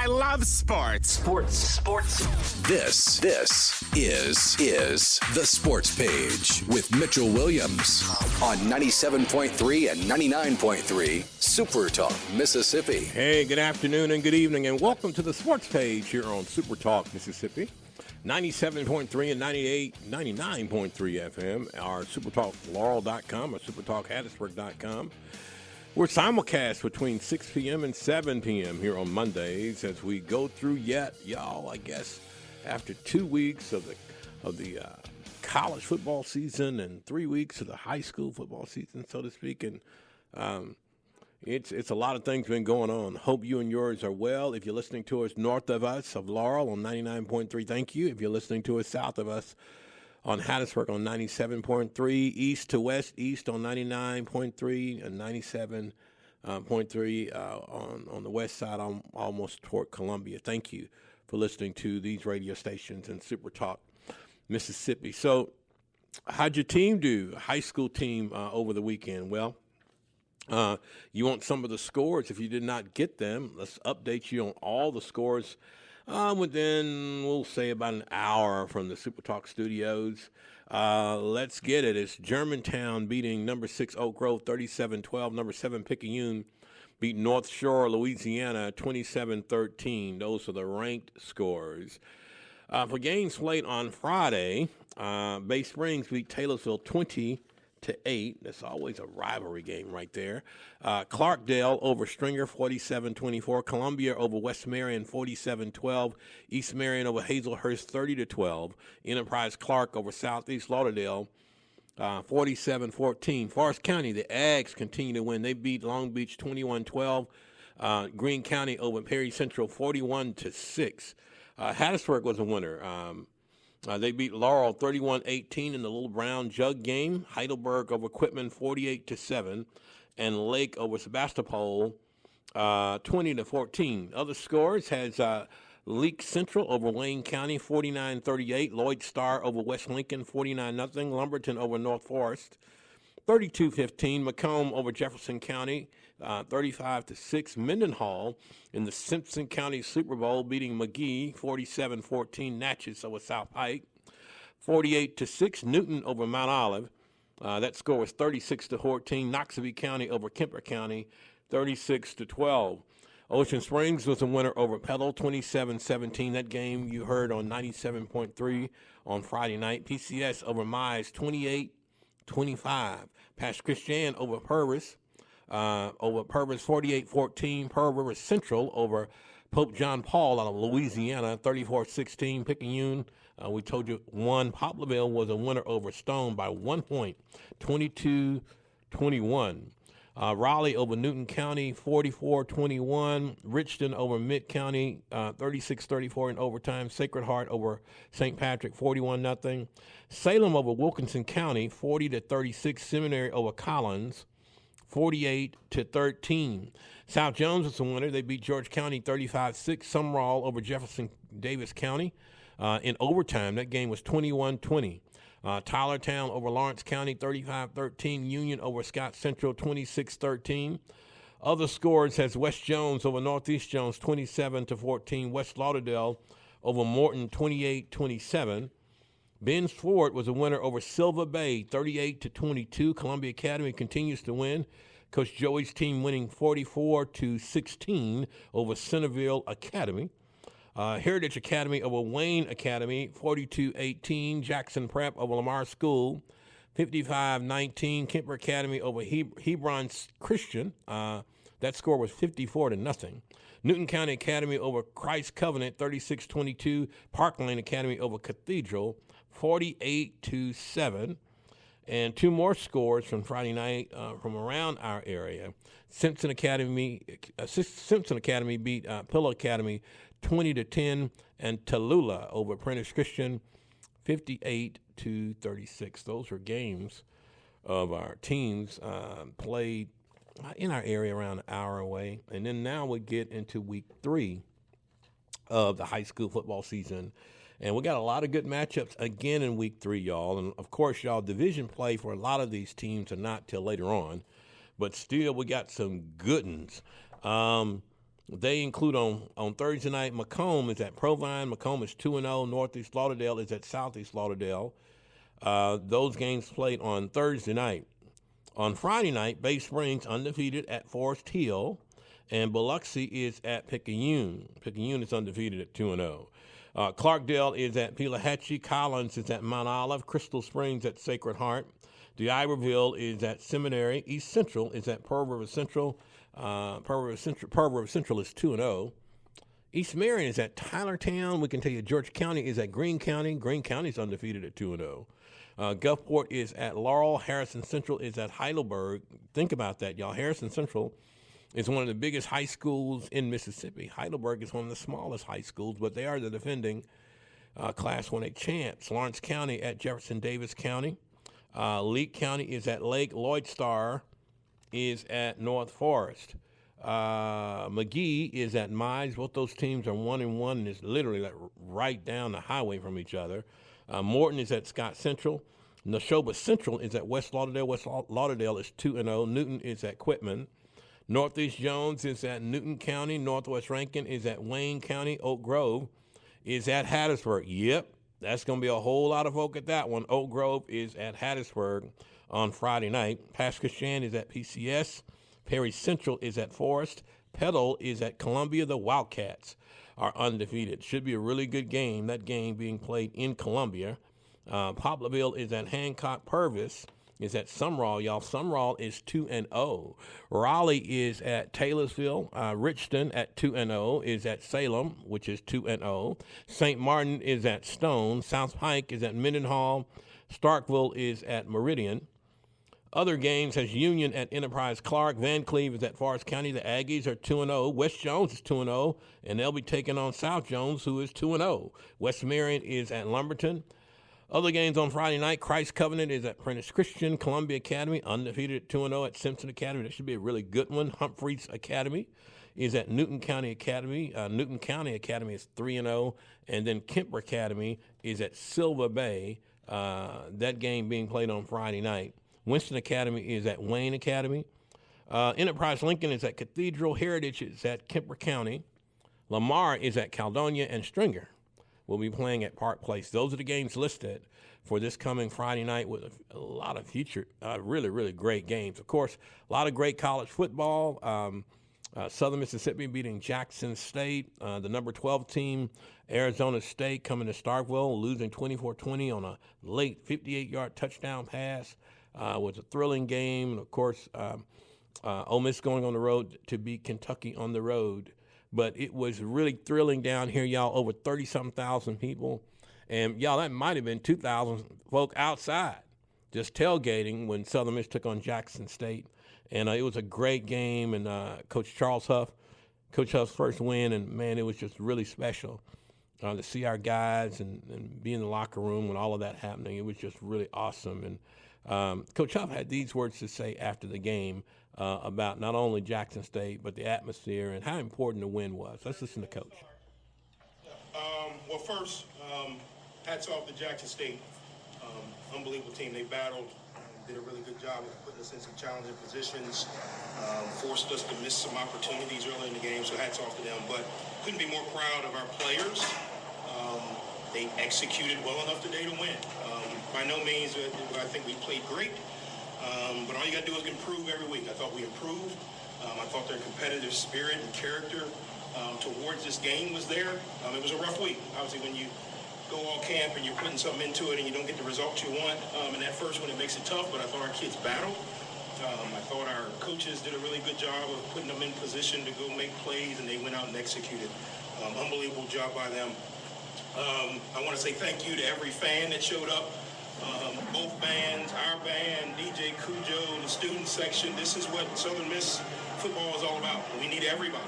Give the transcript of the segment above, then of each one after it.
I love sports. Sports. This is the Sports Page with Mitchell Williams on 97.3 and 99.3 SuperTalk, Mississippi. Hey, good afternoon and good evening, and welcome to the Sports Page here on SuperTalk, Mississippi. 97.3 and 99.3 FM, our SuperTalk Laurel.com or SuperTalk Hattiesburg.com. We're simulcast between 6 p.m. and 7 p.m. here on Mondays as we go through I guess, after 2 weeks of the college football season and 3 weeks of the high school football season, so to speak. And it's a lot of things been going on. Hope you and yours are well. If you're listening to us north of us of Laurel on 99.3, thank you. If you're listening to us south of us on Hattiesburg on 97.3, east to west, east on 99.3 and 97.3 on the west side, almost toward Columbia. Thank you for listening to these radio stations in SuperTalk, Mississippi. So how'd your team do, high school team, over the weekend? Well, you want some of the scores. If you did not get them, let's update you on all the scores within, we'll say, about an hour from the SuperTalk studios. Let's get it. It's Germantown beating number 6 Oak Grove 37-12. Number 7 Picayune beat North Shore, Louisiana 27-13. Those are the ranked scores. For games played on Friday, Bay Springs beat Taylorsville 20-8. That's always a rivalry game right there. Clarkdale over Stringer 47-24. Columbia over West Marion 47-12. East Marion over Hazelhurst 30-12. Enterprise Clark over Southeast Lauderdale 47-14. Forest County, the Ags continue to win. They beat Long Beach 21-12. Greene County over Perry Central 41-6. Hattiesburg was a winner. They beat Laurel 31-18 in the Little Brown Jug game. Heidelberg over Quitman 48-7, and Lake over Sebastopol 20-14. Other scores has Leake Central over Wayne County 49-38. Lloyd Star over West Lincoln 49-0. Lumberton over North Forest 32-15. Macomb over Jefferson County 35-6. Mendenhall in the Simpson County Super Bowl beating McGee 47-14. Natchez over South Pike 48-6. Newton over Mount Olive. That score was 36-14. Noxubee County over Kemper County 36-12. Ocean Springs was a winner over Petal 27-17. That game you heard on 97.3 on Friday night. PCS over Mize 28-25. Pass Christian over Purvis. Over Purvis 48-14. Pearl River Central over Pope John Paul out of Louisiana 34-16. Picayune, we told you, won. Poplarville was a winner over Stone by 1 point, 22-21. Raleigh over Newton County 44-21. Richton over Mid County 36-34 in overtime. Sacred Heart over St. Patrick 41-0. Salem over Wilkinson County 40-36. Seminary over Collins 48-13. South Jones was the winner. They beat George County 35-6. Sumrall over Jefferson Davis County in overtime. That game was 21-20. Tylertown over Lawrence County 35-13. Union over Scott Central 26-13. Other scores has West Jones over Northeast Jones 27-14. West Lauderdale over Morton 28-27. Ben's Ford was a winner over Silver Bay, 38-22. Columbia Academy continues to win. Coach Joey's team winning 44-16 over Centerville Academy. Heritage Academy over Wayne Academy, 42-18. Jackson Prep over Lamar School, 55-19. Kemper Academy over Hebron Christian. That score was 54-0. Newton County Academy over Christ Covenant, 36-22. Park Lane Academy over Cathedral, 48-7. And two more scores from Friday night from around our area. Simpson Academy beat Pillow Academy 20-10, and Tallulah over Prentice Christian 58-36. Those were games of our teams played in our area around an hour away. And then now we get into week 3 of the high school football season. And we got a lot of good matchups again in week 3, y'all. And, of course, y'all, division play for a lot of these teams are not till later on. But still, we got some good ones. They include on Thursday night, Macomb is at Provine. Macomb is 2-0. Northeast Lauderdale is at Southeast Lauderdale. Those games played on Thursday night. On Friday night, Bay Springs undefeated at Forest Hill, and Biloxi is at Picayune. Picayune is undefeated at 2-0. Clarkdale is at Pelahatchie. Collins is at Mount Olive. Crystal Springs at Sacred Heart. D'Iberville is at Seminary. East Central is at Pearl River Central. Pearl River Central is 2-0. East Marion is at Tylertown. We can tell you George County is at Greene County. Greene County is undefeated at 2-0. Gulfport is at Laurel. Harrison Central is at Heidelberg. Think about that, y'all. Harrison Central is one of the biggest high schools in Mississippi. Heidelberg is one of the smallest high schools, but they are the defending Class 1A champs. Lawrence County at Jefferson Davis County. Leake County is at Lake. Lloyd Star is at North Forest. McGee is at Mize. Both those teams are 1-1 and is literally like right down the highway from each other. Morton is at Scott Central. Neshoba Central is at West Lauderdale. West Lauderdale is 2-0. Newton is at Quitman. Northeast Jones is at Newton County. Northwest Rankin is at Wayne County. Oak Grove is at Hattiesburg. Yep, that's going to be a whole lot of folk at that one. Oak Grove is at Hattiesburg on Friday night. Pasquishan is at PCS. Perry Central is at Forest. Petal is at Columbia. The Wildcats are undefeated. Should be a really good game, that game being played in Columbia. Poplarville is at Hancock. Purvis is at Sumrall, y'all. Sumrall is 2-0. Raleigh is at Taylorsville. Richton at 2-0 is at Salem, which is 2-0. St. Martin is at Stone. South Pike is at Mendenhall. Starkville is at Meridian. Other games has Union at Enterprise Clark. Van Cleve is at Forest County. The Aggies are 2-0. West Jones is 2-0, and they'll be taking on South Jones, who is 2-0. West Marion is at Lumberton. Other games on Friday night, Christ Covenant is at Prentice Christian. Columbia Academy, undefeated at 2-0 at Simpson Academy. That should be a really good one. Humphreys Academy is at Newton County Academy. Newton County Academy is 3-0. And then Kemper Academy is at Silver Bay, that game being played on Friday night. Winston Academy is at Wayne Academy. Enterprise Lincoln is at Cathedral. Heritage is at Kemper County. Lamar is at Caledonia, and Stringer will be playing at Park Place. Those are the games listed for this coming Friday night with a lot of future, really, really great games. Of course, a lot of great college football. Southern Mississippi beating Jackson State. The number 12 team, Arizona State, coming to Starkville, losing 24-20 on a late 58-yard touchdown pass. Was a thrilling game. And, of course, Ole Miss going on the road to beat Kentucky on the road. But it was really thrilling down here, y'all, over 30-something thousand people. And, y'all, that might have been 2,000 folk outside just tailgating when Southern Miss took on Jackson State. And it was a great game. And Coach Huff's first win. And, man, it was just really special to see our guys and be in the locker room when all of that happening. It was just really awesome. And Coach Huff had these words to say after the game about not only Jackson State, but the atmosphere and how important the win was. Let's listen to Coach. Well, first, hats off to Jackson State. Unbelievable team. They battled, did a really good job of putting us in some challenging positions, forced us to miss some opportunities early in the game, so hats off to them. But couldn't be more proud of our players. They executed well enough today to win. By no means I think we played great, but all you got to do is improve every week. I thought we improved. I thought their competitive spirit and character towards this game was there. It was a rough week. Obviously, when you go all camp and you're putting something into it and you don't get the results you want, in that first one it makes it tough, but I thought our kids battled. I thought our coaches did a really good job of putting them in position to go make plays, and they went out and executed. Unbelievable job by them. I want to say thank you to every fan that showed up. Both bands, our band, DJ Cujo, the student section. This is what Southern Miss football is all about. We need everybody.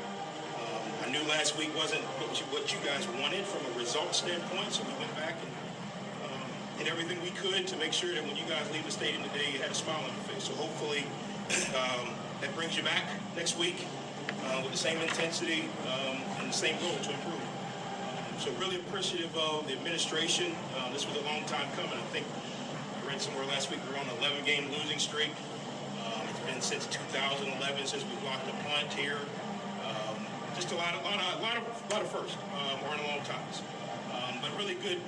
I knew last week wasn't what you guys wanted from a result standpoint, so we went back and did everything we could to make sure that when you guys leave the stadium today, you had a smile on your face. So hopefully that brings you back next week with the same intensity and the same goal to improve. So really appreciative of the administration. This was a long time coming. I think I read somewhere last week we were on an 11-game losing streak. It's been since 2011 since we blocked a punt here. just a lot of firsts or in a long times. But really good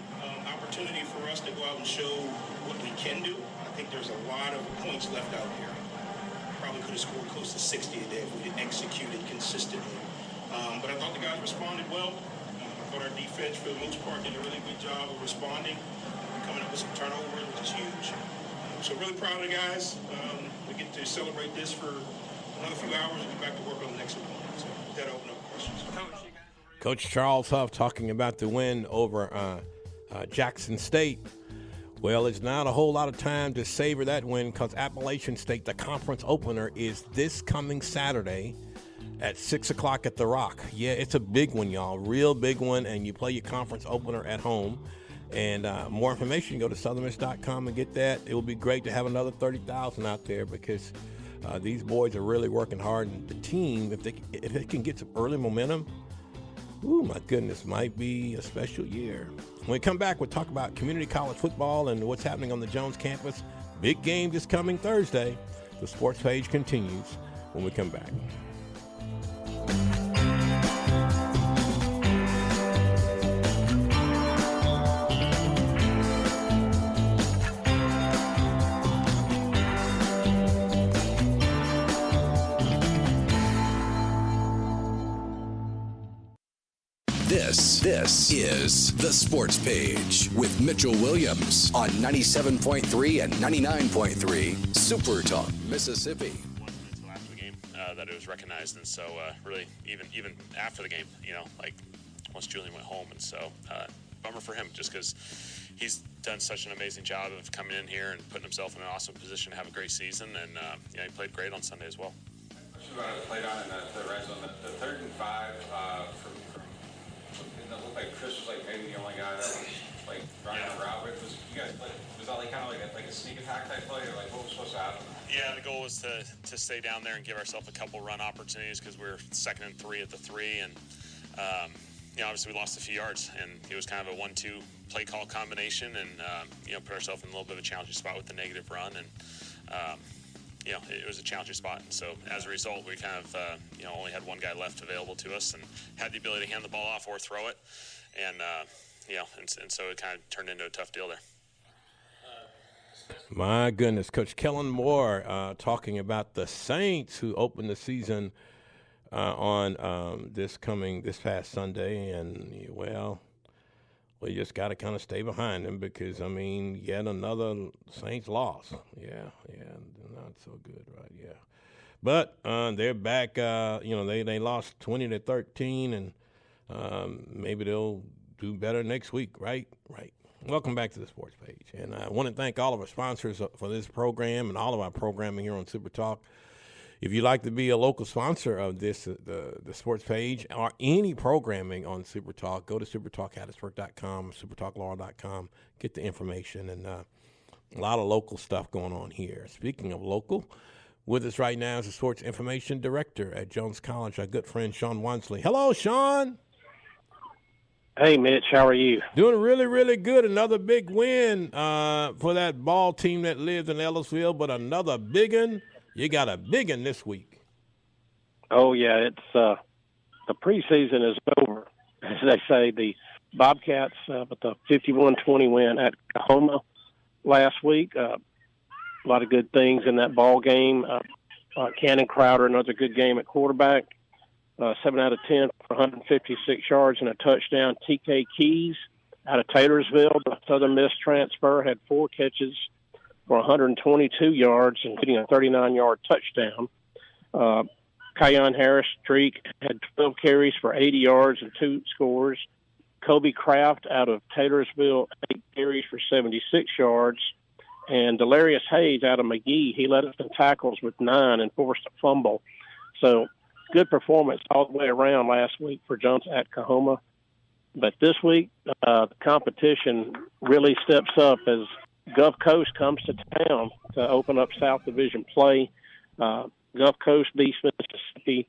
opportunity for us to go out and show what we can do. I think there's a lot of points left out here. Probably could have scored close to 60 today if we didn't execute it consistently. But I thought the guys responded well. I thought our defense, for the most part, did a really good job of responding, coming up with some turnovers, which is huge. So really proud of the guys. We get to celebrate this for another few hours and get back to work on the next one. So that'll open up questions. Coach Charles Huff talking about the win over Jackson State. Well, it's not a whole lot of time to savor that win because Appalachian State, the conference opener, is this coming Saturday at 6 o'clock at The Rock. Yeah, it's a big one, y'all. Real big one, and you play your conference opener at home. And more information, go to southernmiss.com and get that. It will be great to have another 30,000 out there because these boys are really working hard. And the team, if they can get some early momentum, ooh, my goodness, might be a special year. When we come back, we'll talk about community college football and what's happening on the Jones campus. Big game this coming Thursday. The sports page continues when we come back. This is The Sports Page with Mitchell Williams on 97.3 and 99.3 Super Talk, Mississippi. Until after the game that it was recognized, and so really even after the game, like once Julian went home, and so bummer for him just because he's done such an amazing job of coming in here and putting himself in an awesome position to have a great season, and he played great on Sunday as well. Played on in the red zone, the 3rd and 5 from it looked like Chris was maybe the only guy that was running a route with. Was that kind of a sneak attack type play, or what was supposed to happen? Yeah, the goal was to stay down there and give ourselves a couple run opportunities because we were 2nd and 3 at the 3, and obviously we lost a few yards, and it was kind of a 1-2 play call combination, and put ourselves in a little bit of a challenging spot with the negative run, and it was a challenging spot. And so as a result, we kind of, only had one guy left available to us and had the ability to hand the ball off or throw it. And, and so it kind of turned into a tough deal there. My goodness, Coach Kellen Moore talking about the Saints who opened the season on this past Sunday. And, well, we just got to kind of stay behind them because, yet another Saints loss. Yeah, not so good, right? Yeah. But they're back, they lost 20-13, and maybe they'll do better next week, right? Right. Welcome back to the Sports Page. And I want to thank all of our sponsors for this program and all of our programming here on Super Talk. If you'd like to be a local sponsor of this, the Sports Page, or any programming on Super Talk, go to supertalkhattiesburg.com, supertalklaurel.com, get the information, and a lot of local stuff going on here. Speaking of local, with us right now is the Sports Information Director at Jones College, our good friend Sean Wansley. Hello, Sean. Hey, Mitch, how are you? Doing really, really good. Another big win for that ball team that lived in Ellisville, but another big one. You got a big one this week. Oh, yeah, it's the preseason is over, as they say. The Bobcats with the 51-20 win at Oklahoma last week. A lot of good things in that ball game. Cannon Crowder, another good game at quarterback. 7 out of 10 for 156 yards and a touchdown. TK Keys out of Taylorsville, the Southern Miss transfer, had 4 catches for 122 yards, including a 39-yard touchdown. Kyon Harris Streak had 12 carries for 80 yards and 2 scores. Kobe Kraft out of Taylorsville, 8 carries for 76 yards. And Delarius Hayes out of McGee, he led us in tackles with 9 and forced a fumble. So good performance all the way around last week for Jones at Oklahoma. But this week, the competition really steps up as Gulf Coast comes to town to open up South Division play. Gulf Coast beats Mississippi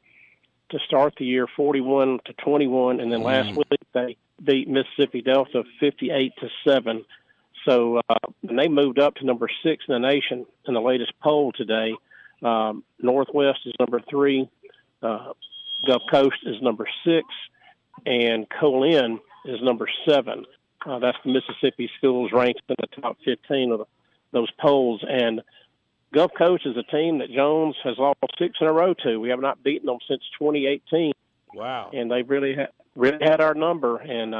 to start the year 41-21, and then last week they beat Mississippi Delta 58-7. So and they moved up to number 6 in the nation in the latest poll today. Northwest is number 3. Gulf Coast is number 6, and Colin is number 7. That's the Mississippi schools ranked in the top 15 of those polls. And Gulf Coast is a team that Jones has lost 6 in a row to. We have not beaten them since 2018. Wow. And they've really had our number. And,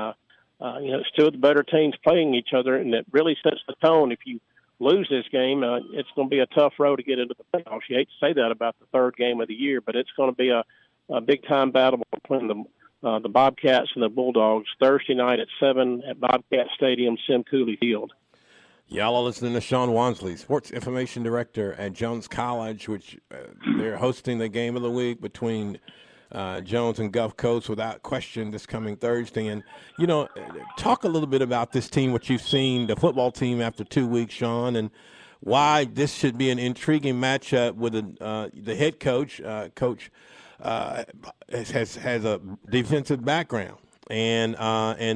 it's two of the better teams playing each other, and it really sets the tone. If you lose this game, it's going to be a tough road to get into the playoffs. You hate to say that about the third game of the year, but it's going to be a big-time battle between the Bobcats and the Bulldogs Thursday night at 7 at Bobcat Stadium, Sim Cooley Field. Y'all are listening to Sean Wansley, Sports Information Director at Jones College, which they're hosting the game of the week between Jones and Gulf Coast without question this coming Thursday. And, talk a little bit about this team, what you've seen, the football team after 2 weeks, Sean, and why this should be an intriguing matchup with the head coach. Coach has a defensive background. And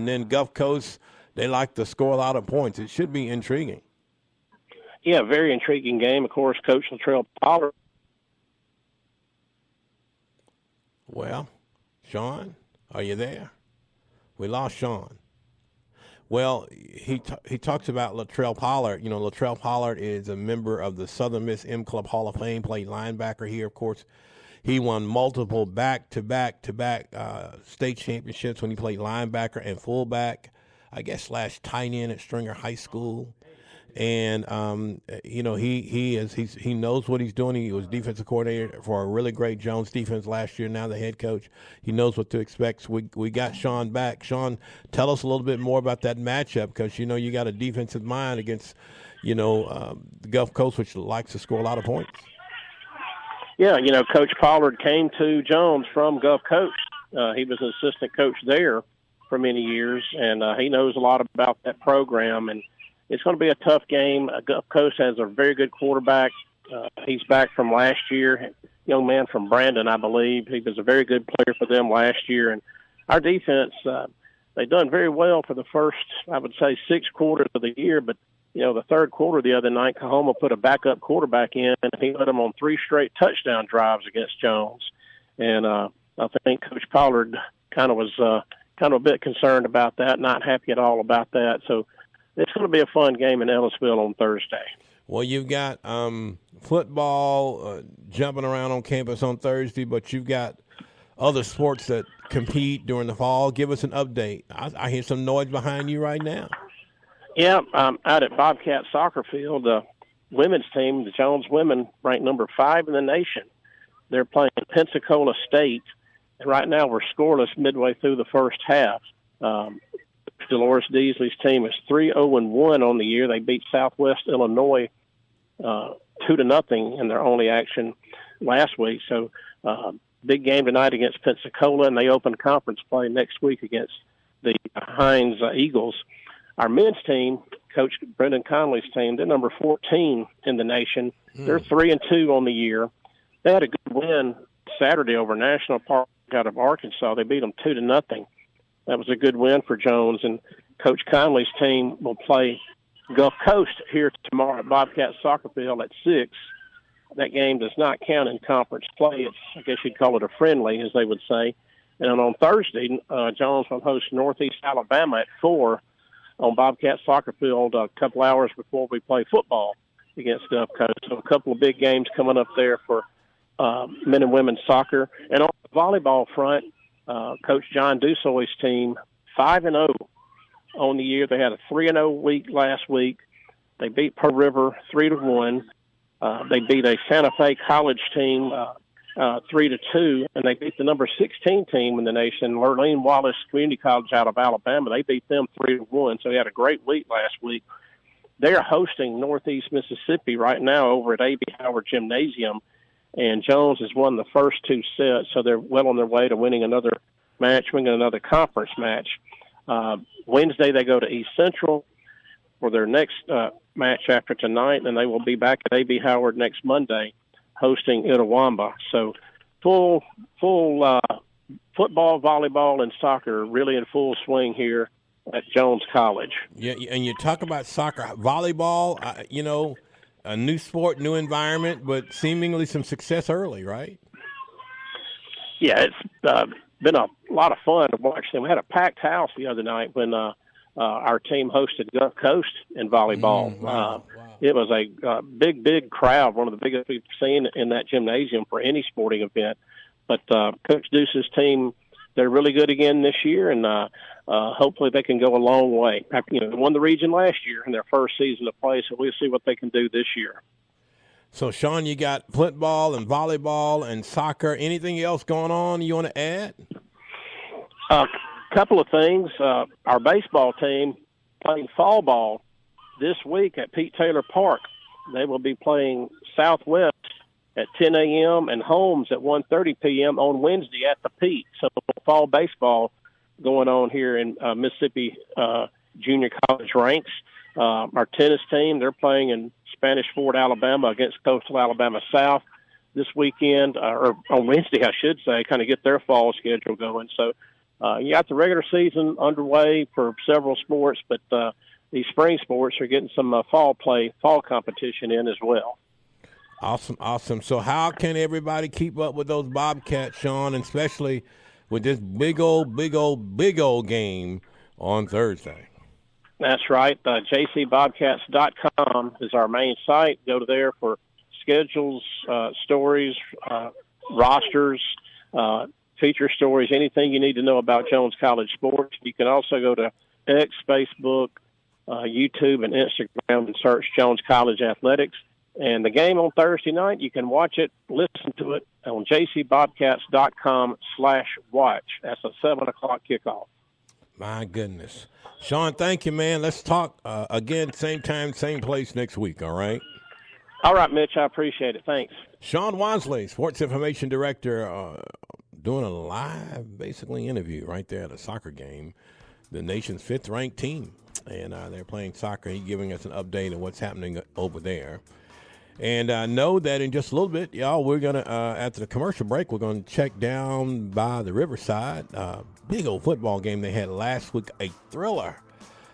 then Gulf Coast, they like to score a lot of points. It should be intriguing. Yeah, very intriguing game. Of course, Coach Latrell Pollard. Well, Sean, are you there? We lost Sean. Well, he talks about Latrell Pollard. Latrell Pollard is a member of the Southern Miss M Club Hall of Fame, played linebacker here, of course. He won multiple back-to-back state championships when he played linebacker and fullback, I guess / tight end at Stringer High School. And he knows what he's doing. He was defensive coordinator for a really great Jones defense last year. Now the head coach, he knows what to expect. So we got Sean back. Sean, tell us a little bit more about that matchup, because you got a defensive mind against the Gulf Coast, which likes to score a lot of points. Yeah, Coach Pollard came to Jones from Gulf Coast. He was an assistant coach there for many years, and he knows a lot about that program. And it's going to be a tough game. Gulf Coast has a very good quarterback. He's back from last year, young man from Brandon, I believe. He was a very good player for them last year. And our defense, they've done very well for the first, I would say, 6 quarters of the year. But, the third quarter the other night, Kahoma put a backup quarterback in, and he led them on 3 straight touchdown drives against Jones. And I think Coach Pollard kind of was a bit concerned about that, not happy at all about that. So it's going to be a fun game in Ellisville on Thursday. Well, you've got football jumping around on campus on Thursday, but you've got other sports that compete during the fall. Give us an update. I hear some noise behind you right now. Yeah, I'm out at Bobcat Soccer Field. The women's team, the Jones women, ranked number 5 in the nation. They're playing Pensacola State, and right now we're scoreless midway through the first half. Dolores Deasley's team is 3-0-1 on the year. They beat Southwest Illinois 2-0 in their only action last week. So big game tonight against Pensacola, and they open conference play next week against the Hines Eagles. Our men's team, Coach Brendan Conley's team, they're number 14 in the nation. They're 3-2 on the year. They had a good win Saturday over National Park out of Arkansas. They beat them 2-0. That was a good win for Jones. And Coach Conley's team will play Gulf Coast here tomorrow at Bobcat Soccer Field at 6. That game does not count in conference play. It's, I guess you'd call it a friendly, as they would say. And on Thursday, Jones will host Northeast Alabama at 4 on Bobcat Soccer Field a couple hours before we play football against Gulf Coast. So a couple of big games coming up there for men and women's soccer. And on the volleyball front, Coach John Dusoy's team, 5-0 on the year. They had a 3-0 week last week. They beat Pearl River 3-1. They beat a Santa Fe College team 3-2, and they beat the number 16 team in the nation, Lurleen Wallace Community College out of Alabama. They beat them 3-1. So they had a great week last week. They are hosting Northeast Mississippi right now over at A.B. Howard Gymnasium, and Jones has won the first 2 sets, so they're well on their way to winning another match, winning another conference match. Wednesday they go to East Central for their next match after tonight, and they will be back at A.B. Howard next Monday hosting Itawamba. So full football, volleyball, and soccer really in full swing here at Jones College. Yeah, and you talk about soccer, volleyball, a new sport, new environment, but seemingly some success early, right? Yeah, it's been a lot of fun to watch them. We had a packed house the other night when our team hosted Gulf Coast in volleyball. Wow. It was a big crowd, one of the biggest we've seen in that gymnasium for any sporting event. But Coach Deuce's team, they're really good again this year, and hopefully they can go a long way. They won the region last year in their first season of play, so we'll see what they can do this year. So, Sean, you got football and volleyball and soccer. Anything else going on you want to add? Couple of things. Our baseball team playing fall ball this week at Pete Taylor Park. They will be playing Southwest at 10 a.m. and Holmes at 1:30 p.m. on Wednesday at the Pete. So fall baseball going on here in Mississippi junior college ranks. Our tennis team, they're playing in Spanish Fort, Alabama against Coastal Alabama South this weekend, or on Wednesday, I should say, kind of get their fall schedule going. So you got the regular season underway for several sports, but these spring sports are getting some fall competition in as well. Awesome. So how can everybody keep up with those Bobcats, Sean, and especially with this big old game on Thursday? That's right. jcbobcats.com is our main site. Go to there for schedules, stories, rosters, feature stories, anything you need to know about Jones College sports. You can also go to X, Facebook, YouTube, and Instagram and search Jones College Athletics. And the game on Thursday night, you can watch it, listen to it on jcbobcats.com/watch. That's a 7 o'clock kickoff. My goodness. Sean, thank you, man. Let's talk again, same time, same place next week, all right? All right, Mitch, I appreciate it. Thanks. Sean Wansley, Sports Information Director, doing a live, basically, interview right there at a soccer game, the nation's 5th-ranked team. And they're playing soccer. He's giving us an update on what's happening over there. And I know that in just a little bit, y'all, we're going to, after the commercial break, we're going to check down by the Riverside. Big old football game they had last week, a thriller,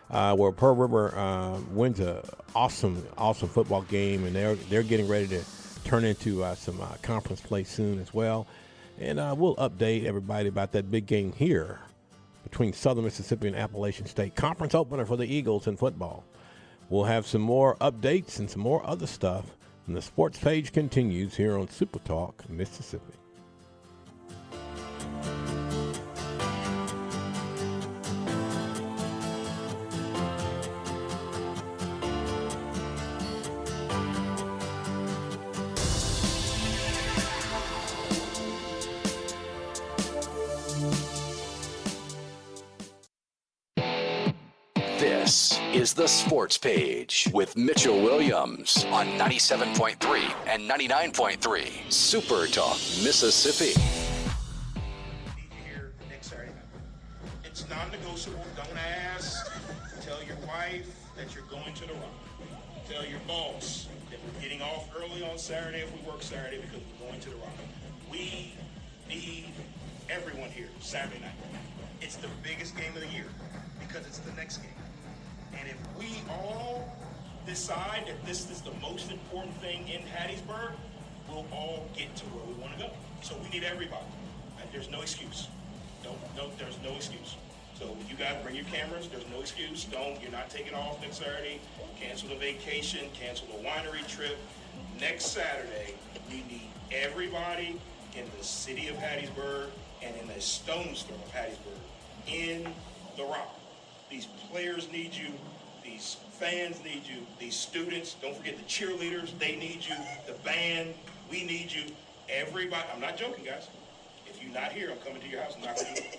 where Pearl River wins a awesome football game, and they're getting ready to turn into some conference play soon as well. And we'll update everybody about that big game here between Southern Mississippi and Appalachian State. Conference opener for the Eagles in football. We'll have some more updates and some more other stuff. And the sports page continues here on SuperTalk, Mississippi. This is the Sports Page with Mitchell Williams on 97.3 and 99.3 Super Talk, Mississippi. Here next Saturday night. It's non-negotiable. Don't ask. Tell your wife that you're going to the Rock. Tell your boss that we're getting off early on Saturday if we work Saturday because we're going to the Rock. We need everyone here Saturday night. It's the biggest game of the year because it's the next game. And if we all decide that this is the most important thing in Hattiesburg, we'll all get to where we want to go. So we need everybody. And there's no excuse. There's no excuse. So you guys bring your cameras. There's no excuse. You're not taking off next Saturday. Cancel the vacation. Cancel the winery trip. Next Saturday, we need everybody in the city of Hattiesburg and in the stone's throw of Hattiesburg in the Rock. These players need you. These fans need you. These students, don't forget the cheerleaders, they need you. The band, we need you. Everybody, I'm not joking, guys. If you're not here, I'm coming to your house and knocking on your door.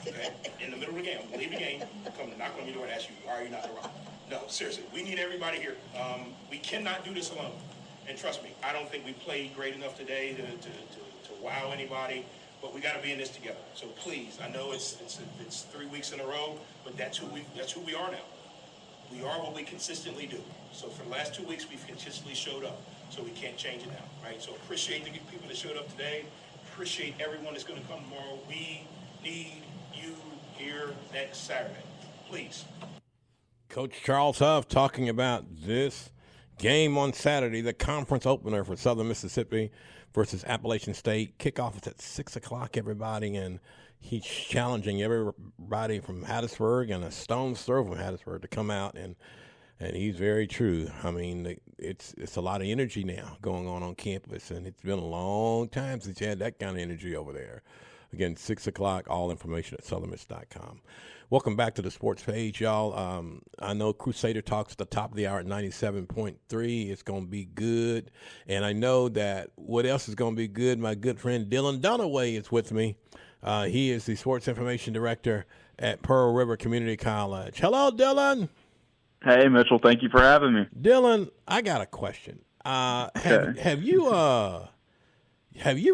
Okay? In the middle of the game, I'm going to leave the game, come to knock on your door and ask you, why are you not in the Rock? No, seriously, we need everybody here. We cannot do this alone. And trust me, I don't think we played great enough today to wow anybody. But we got to be in this together. So please, I know it's 3 weeks in a row, but that's who we are now. We are what we consistently do. So for the last 2 weeks, we've consistently showed up. So we can't change it now, right? So appreciate the people that showed up today. Appreciate everyone that's going to come tomorrow. We need you here next Saturday, please. Coach Charles Huff talking about this game on Saturday, the conference opener for Southern Mississippi versus Appalachian State. Kickoff is at 6 o'clock, everybody, and he's challenging everybody from Hattiesburg and a stone's throw from Hattiesburg to come out, and he's very true. I mean, it's a lot of energy now going on campus, and it's been a long time since you had that kind of energy over there. Again, 6 o'clock, all information at southernmiss.com. Welcome back to the sports page, y'all. I know Crusader Talks at the top of the hour at 97.3. It's going to be good. And I know that what else is going to be good, my good friend Dylan Dunaway is with me. He is the sports information director at Pearl River Community College. Hello, Dylan. Hey, Mitchell. Thank you for having me. Dylan, I got a question. Have you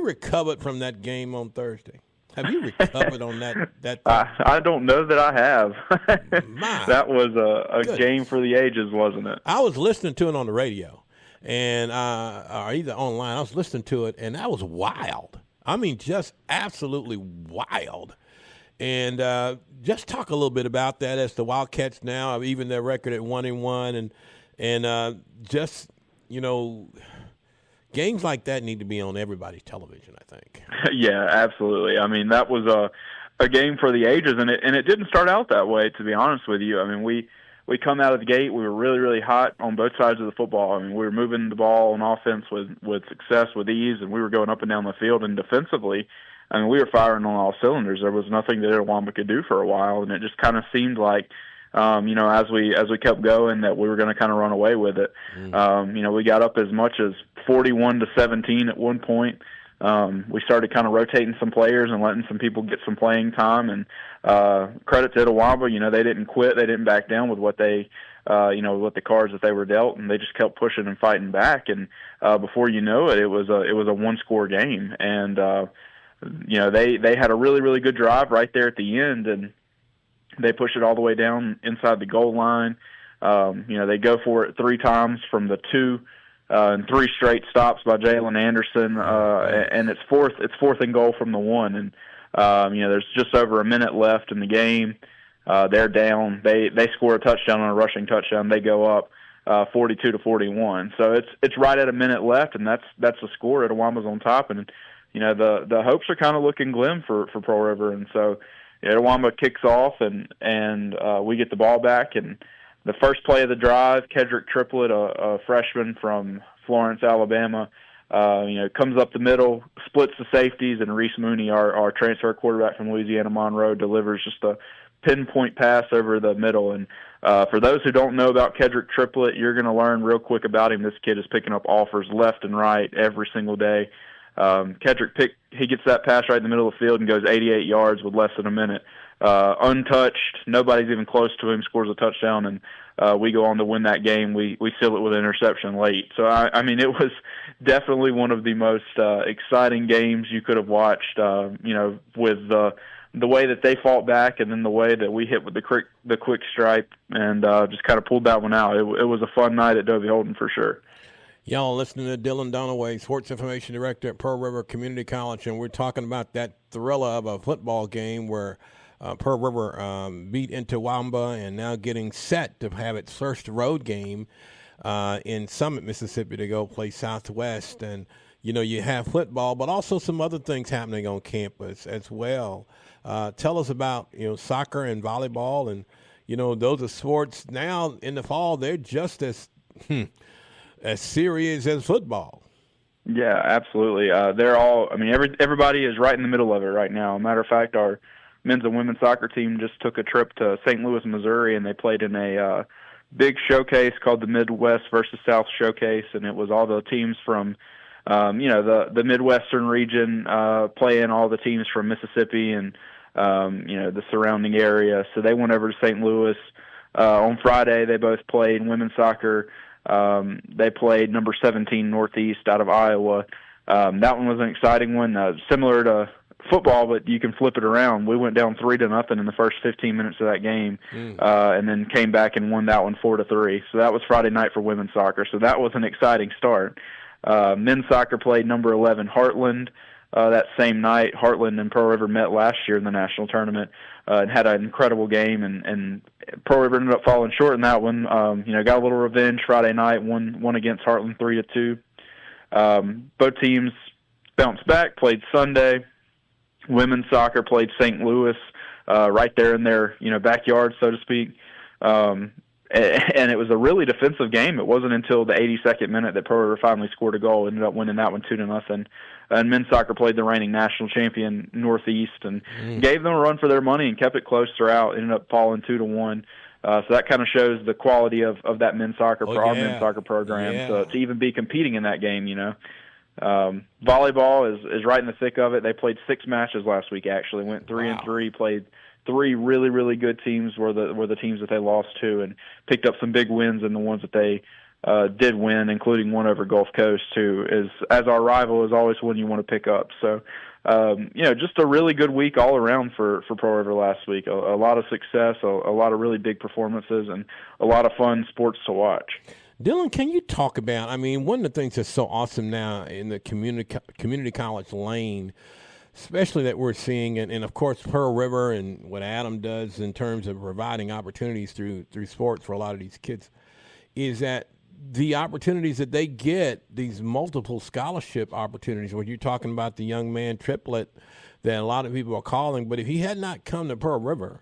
recovered from that game on Thursday? Have you recovered on that? I don't know that I have. That was a game for the ages, wasn't it? I was listening to it on the radio, and or either online. I was listening to it, and that was wild. I mean, just absolutely wild. And just talk a little bit about that as the Wildcats now, even their record at 1-1, and just, you know, games like that need to be on everybody's television, I think. Yeah, absolutely. I mean, that was a game for the ages, and it didn't start out that way, to be honest with you. I mean, we come out of the gate, we were really, really hot on both sides of the football. I mean, we were moving the ball on offense with success, with ease, and we were going up and down the field. And defensively, I mean, we were firing on all cylinders. There was nothing that Itawamba could do for a while, and it just kind of seemed like, you know, as we kept going, that we were going to kind of run away with it. You know, we got up as much as 41-17 at one point. We started kind of rotating some players and letting some people get some playing time. And credit to Itawamba, you know, they didn't quit, they didn't back down with what they, you know, with the cards that they were dealt, and they just kept pushing and fighting back. And before you know it, it was a one-score game. And you know, they had a really, really good drive right there at the end, and they push it all the way down inside the goal line. You know, they go for it 3 times from the 2, and 3 straight stops by Jalen Anderson, and it's fourth and goal from the 1. And you know, there's just over a minute left in the game. They're down. They score a touchdown on a rushing touchdown. They go up 42-41. So it's right at a minute left, and that's the score. Itawamba's on top, and you know, the hopes are kind of looking glim for Pearl River. And so Itawamba kicks off, and we get the ball back. And the first play of the drive, Kedrick Triplett, a freshman from Florence, Alabama, you know, comes up the middle, splits the safeties, and Reese Mooney, our transfer quarterback from Louisiana Monroe, delivers just a pinpoint pass over the middle. And for those who don't know about Kedrick Triplett, you're going to learn real quick about him. This kid is picking up offers left and right every single day. Kedrick he gets that pass right in the middle of the field and goes 88 yards with less than a minute. Untouched, nobody's even close to him, scores a touchdown, and we go on to win that game. We seal it with an interception late. So, I mean, it was definitely one of the most exciting games you could have watched, you know, with the way that they fought back and then the way that we hit with the quick stripe and just kind of pulled that one out. It was a fun night at Dovey Holden for sure. Y'all listening to Dylan Dunaway, Sports Information Director at Pearl River Community College, and we're talking about that thriller of a football game where Pearl River beat Itawamba and now getting set to have its first road game in Summit, Mississippi, to go play Southwest. And, you know, you have football, but also some other things happening on campus as well. Tell us about, you know, soccer and volleyball. And, you know, those are sports now in the fall, they're just as serious as football. Yeah, absolutely. They're all, I mean, everybody is right in the middle of it right now. Matter of fact, our men's and women's soccer team just took a trip to St. Louis, Missouri, and they played in a big showcase called the Midwest versus South Showcase, and it was all the teams from, you know, the Midwestern region playing all the teams from Mississippi and, you know, the surrounding area. So they went over to St. Louis. On Friday, they both played women's soccer. They played number 17 Northeast out of Iowa. That one was an exciting one, similar to football, but you can flip it around. We went down 3-0 in the first 15 minutes of that game, and then came back and won that one 4-3. So that was Friday night for women's soccer. So that was an exciting start. Men's soccer played number 11 Heartland. that same night. Heartland and Pearl River met last year in the national tournament and had an incredible game, and Pearl River ended up falling short in that one. Got a little revenge Friday night, won against Heartland 3-2. Both teams bounced back, played Sunday. Women's soccer played St. Louis right there in their backyard, so to speak. And it was a really defensive game. It wasn't until the 82nd minute that Pearl River finally scored a goal. Ended up winning that one 2-0. And men's soccer played the reigning national champion Northeast and gave them a run for their money and kept it close throughout. Ended up falling 2-1. So that kind of shows the quality of that men's soccer our men's soccer program. Yeah. So to even be competing in that game, volleyball is right in the thick of it. They played 6 matches last week. Actually went 3-3. Played 3 really, really good teams were the teams that they lost to, and picked up some big wins in the ones that they did win, including one over Gulf Coast, who is, as our rival, is always one you want to pick up. So, just a really good week all around for Pearl River last week. A lot of success, a lot of really big performances, and a lot of fun sports to watch. Dylan, can you talk about, one of the things that's so awesome now in the community college lane, especially that we're seeing, and of course Pearl River and what Adam does in terms of providing opportunities through sports for a lot of these kids, is that the opportunities that they get, these multiple scholarship opportunities, where you're talking about the young man triplet that a lot of people are calling, but if he had not come to Pearl River,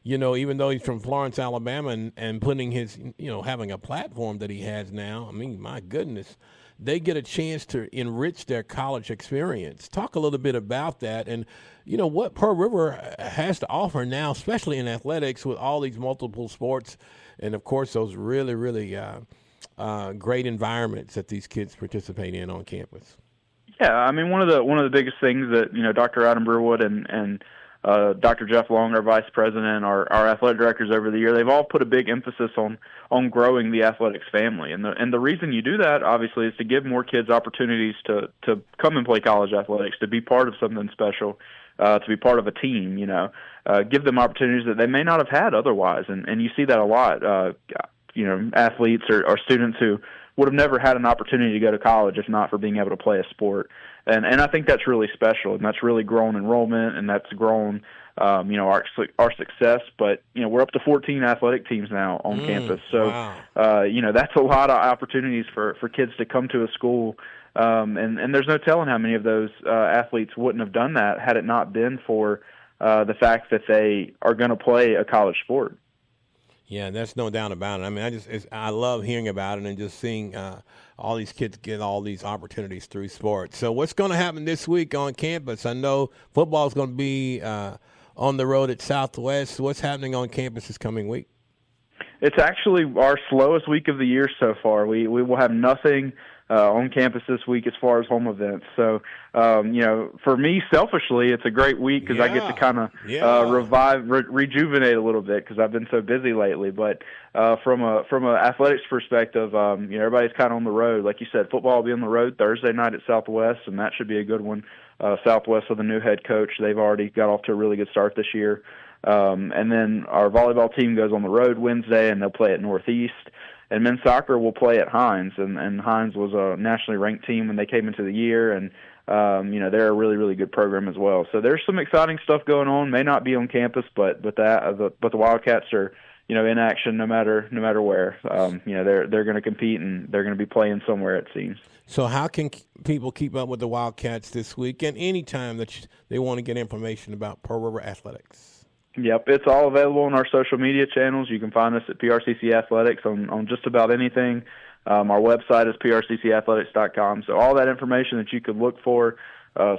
even though he's from Florence, Alabama, and putting his, having a platform that he has now, my goodness, they get a chance to enrich their college experience. Talk a little bit about that and, what Pearl River has to offer now, especially in athletics with all these multiple sports and, of course, those really, really great environments that these kids participate in on campus. Yeah, one of the biggest things that, Dr. Adam Brewerwood and Dr. Jeff Long, our vice president, our athletic directors over the year, they've all put a big emphasis on growing the athletics family. And the reason you do that, obviously, is to give more kids opportunities to come and play college athletics, to be part of something special, to be part of a team, give them opportunities that they may not have had otherwise. And you see that a lot, athletes or students who would have never had an opportunity to go to college if not for being able to play a sport. And I think that's really special, and that's really grown enrollment, and that's grown, our success. But, we're up to 14 athletic teams now on campus. So, wow. That's a lot of opportunities for kids to come to a school. And there's no telling how many of those athletes wouldn't have done that had it not been for the fact that they are going to play a college sport. Yeah, that's no doubt about it. I love hearing about it and just seeing all these kids get all these opportunities through sports. So what's going to happen this week on campus? I know football is going to be on the road at Southwest. What's happening on campus this coming week? It's actually our slowest week of the year so far. We will have nothing on campus this week as far as home events. So, for me, selfishly, it's a great week because I get to kind of rejuvenate a little bit because I've been so busy lately. But from a athletics perspective, everybody's kind of on the road. Like you said, football will be on the road Thursday night at Southwest, and that should be a good one. Southwest with a new head coach. They've already got off to a really good start this year. And then our volleyball team goes on the road Wednesday, and they'll play at Northeast. And men's soccer will play at Hines, and Hines was a nationally ranked team when they came into the year, and they're a really, really good program as well. So there's some exciting stuff going on. May not be on campus, but the Wildcats are in action no matter where. They're going to compete, and they're going to be playing somewhere, it seems. So how can people keep up with the Wildcats this week and any time that they want to get information about Pearl River athletics? Yep, it's all available on our social media channels. You can find us at PRCC Athletics on just about anything. Our website is prccathletics.com. So all that information that you could look for,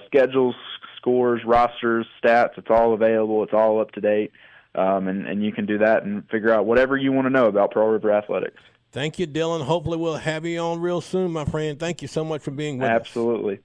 schedules, scores, rosters, stats, it's all available. It's all up to date. And you can do that and figure out whatever you want to know about Pearl River Athletics. Thank you, Dylan. Hopefully we'll have you on real soon, my friend. Thank you so much for being with us. Absolutely.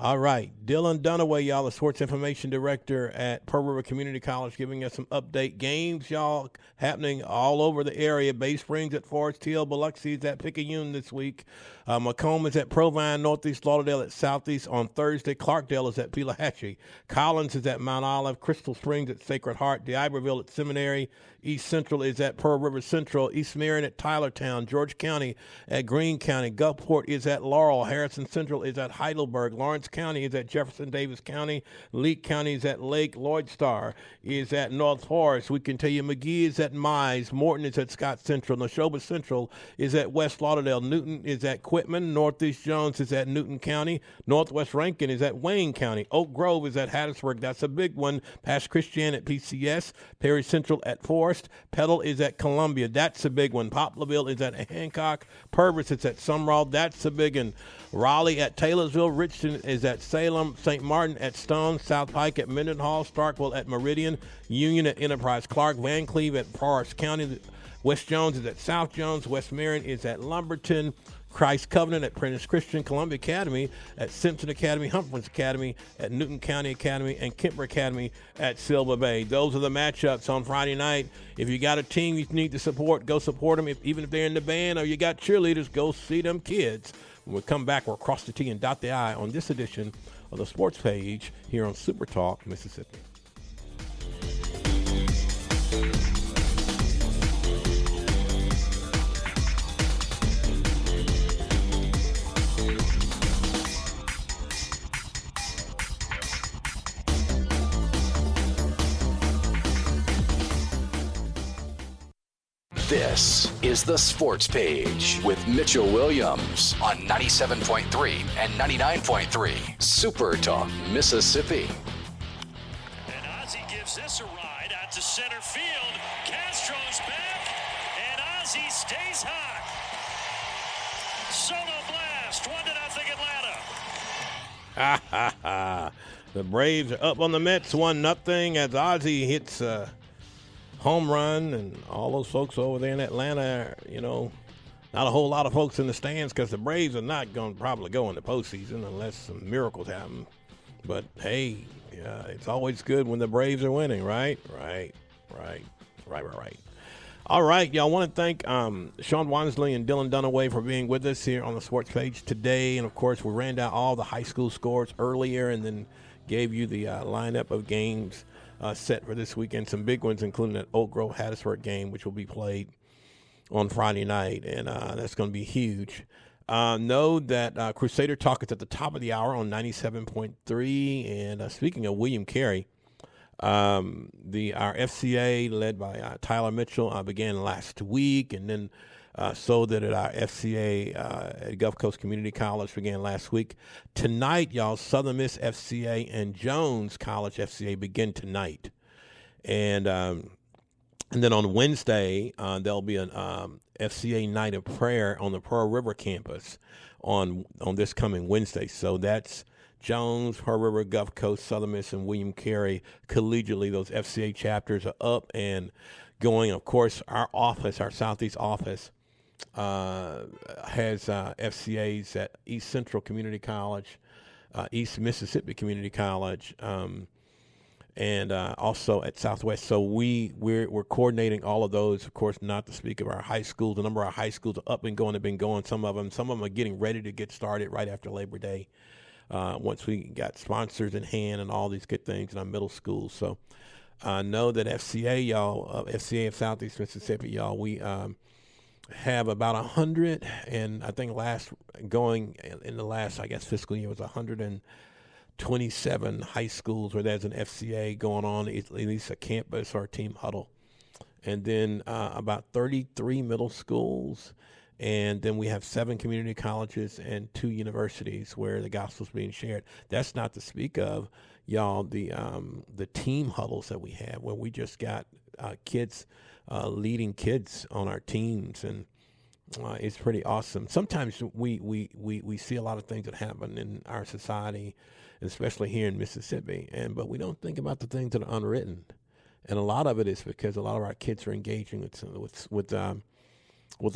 All right. Dylan Dunaway, y'all, the sports information director at Pearl River Community College, giving us some update games, y'all, happening all over the area. Bay Springs at Forest Hill, Biloxi is at Picayune this week. Macomb is at Provine, Northeast Lauderdale at Southeast on Thursday. Clarkdale is at Pelahatchie. Collins is at Mount Olive. Crystal Springs at Sacred Heart. DeIberville at Seminary. East Central is at Pearl River Central. East Marion at Tylertown. George County at Greene County. Gulfport is at Laurel. Harrison Central is at Heidelberg. Lawrence Lawrence County is at Jefferson Davis County. Leake County is at Lake. Lloydstar is at North Forest. We can tell you McGee is at Mize. Morton is at Scott Central. Neshoba Central is at West Lauderdale. Newton is at Quitman. Northeast Jones is at Newton County. Northwest Rankin is at Wayne County. Oak Grove is at Hattiesburg. That's a big one. Pass Christian at PCS. Perry Central at Forest. Petal is at Columbia. That's a big one. Poplarville is at Hancock. Purvis is at Sumrall. That's a big one. Raleigh at Taylorsville. Richardson is at Salem. St. Martin at Stone. South Pike at Mendenhall. Starkville at Meridian. Union at Enterprise. Clark. Van Cleve at Forest County. West Jones is at South Jones. West Marion is at Lumberton. Christ Covenant at Prentice Christian. Columbia Academy at Simpson Academy. Humphreys Academy at Newton County Academy. And Kemper Academy at Silver Bay. Those are the matchups on Friday night. If you got a team you need to support, go support them. Even if they're in the band or you got cheerleaders, go see them kids. When we come back, we'll cross the T and dot the I on this edition of the Sports Page here on Super Talk, Mississippi. This is the Sports Page with Mitchell Williams on 97.3 and 99.3 Super Talk, Mississippi. And Ozzie gives this a ride out to center field. Castro's back, and Ozzie stays hot. Soto blast, 1-0 Atlanta. Ha ha ha. The Braves are up on the Mets 1-0 as Ozzie hits home run, and all those folks over there in Atlanta, not a whole lot of folks in the stands because the Braves are not going to probably go in the postseason unless some miracles happen. But, hey, it's always good when the Braves are winning, right? Right. All right, y'all, want to thank Sean Wansley and Dylan Dunaway for being with us here on the Sports Page today. And, of course, we ran down all the high school scores earlier and then gave you the lineup of games set for this weekend. Some big ones, including that Oak Grove Hattiesburg game, which will be played on Friday night, and that's going to be huge. Know that Crusader Talk is at the top of the hour on 97.3. And speaking of William Carey, our FCA led by Tyler Mitchell began last week, and then so did our FCA at Gulf Coast Community College began last week. Tonight, y'all, Southern Miss FCA and Jones College FCA begin tonight. And then on Wednesday, there'll be an FCA night of prayer on the Pearl River campus on this coming Wednesday. So that's Jones, Pearl River, Gulf Coast, Southern Miss, and William Carey collegiately. Those FCA chapters are up and going. Of course, our Southeast office, has FCAs at East Central Community College, East Mississippi Community College, and also at Southwest. So we're coordinating all of those. Of course, not to speak of our high schools. The number of our high schools are up and going. Have been going. Some of them are getting ready to get started right after Labor Day. Once we got sponsors in hand and all these good things in our middle schools. So know that FCA, y'all, FCA of Southeast Mississippi, y'all, we have about 100, and I think going in the last, I guess, fiscal year was 127 high schools where there's an FCA going on, at least a campus or a team huddle. And then about 33 middle schools, and then we have 7 community colleges and 2 universities where the gospel's being shared. That's not to speak of, y'all, the team huddles that we have where we just got kids leading kids on our teams, and it's pretty awesome. Sometimes we see a lot of things that happen in our society, especially here in Mississippi, but we don't think about the things that are unwritten. And a lot of it is because a lot of our kids are engaging with a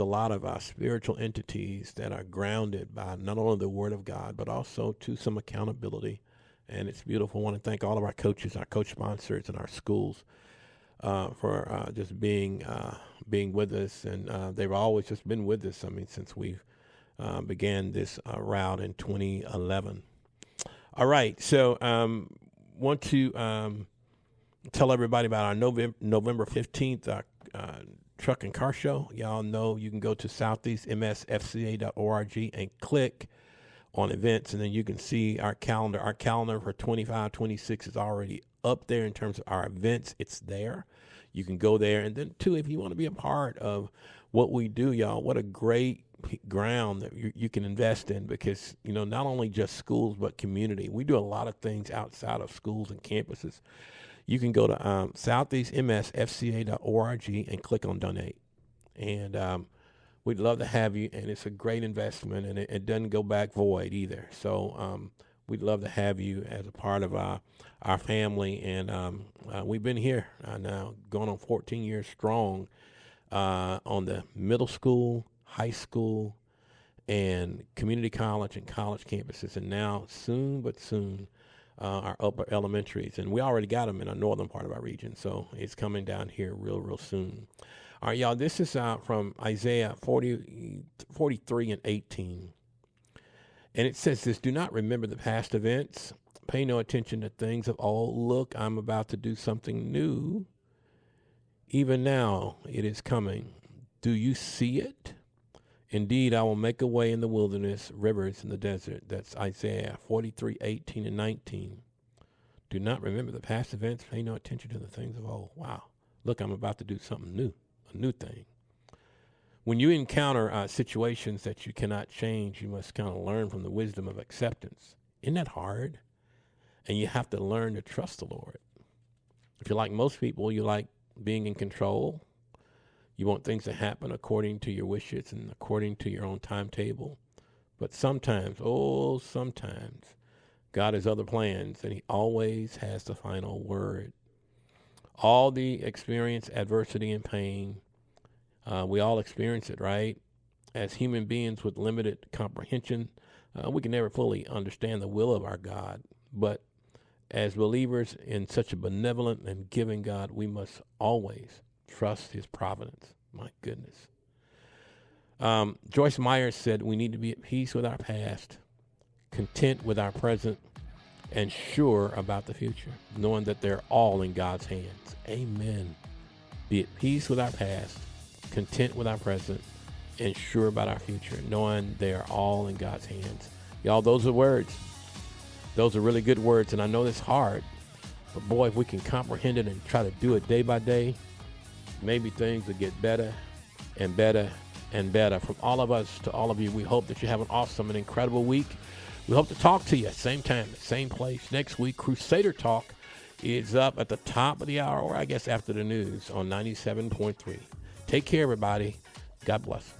lot of spiritual entities that are grounded by not only the Word of God, but also to some accountability. And it's beautiful. I want to thank all of our coaches, our coach sponsors, and our schools for just being with us, and they've always just been with us. I mean, since we began this route in 2011. All right, so want to tell everybody about our November 15th truck and car show. Y'all know you can go to southeastmsfca.org and click on events, and then you can see our calendar. Our calendar for 25, 26 is already up there in terms of our events. It's there. You can go there. And then, too, if you want to be a part of what we do, y'all, what a great ground that you can invest in, because, you know, not only just schools but community. We do a lot of things outside of schools and campuses. You can go to southeastmsfca.org and click on donate. And we'd love to have you, and it's a great investment, and it doesn't go back void either. So we'd love to have you as a part of our family. And we've been here now going on 14 years strong on the middle school, high school, and community college and college campuses. And now soon, our upper elementaries. And we already got them in our northern part of our region. So it's coming down here real soon. All right, y'all, this is from Isaiah 43 and 18. And it says this: do not remember the past events. Pay no attention to things of old. Look, I'm about to do something new. Even now it is coming. Do you see it? Indeed, I will make a way in the wilderness, rivers in the desert. That's Isaiah 43, 18 and 19. Do not remember the past events. Pay no attention to the things of old. Wow. Look, I'm about to do something new, a new thing. When you encounter situations that you cannot change, you must kind of learn from the wisdom of acceptance. Isn't that hard? And you have to learn to trust the Lord. If you're like most people, you like being in control. You want things to happen according to your wishes and according to your own timetable. But sometimes, God has other plans, and he always has the final word. All the experience, adversity, and pain, we all experience it, right? As human beings with limited comprehension, we can never fully understand the will of our God. But as believers in such a benevolent and giving God, we must always trust his providence. My goodness. Joyce Meyer said we need to be at peace with our past, content with our present, and sure about the future, knowing that they're all in God's hands. Amen. Be at peace with our past, content with our present, and sure about our future, knowing they are all in God's hands. Y'all, those are words. Those are really good words, and I know it's hard, but boy, if we can comprehend it and try to do it day by day, maybe things will get better and better and better. From all of us to all of you, we hope that you have an awesome and incredible week. We hope to talk to you same time, same place next week. Crusader Talk is up at the top of the hour, or I guess after the news, on 97.3. Take care, everybody. God bless.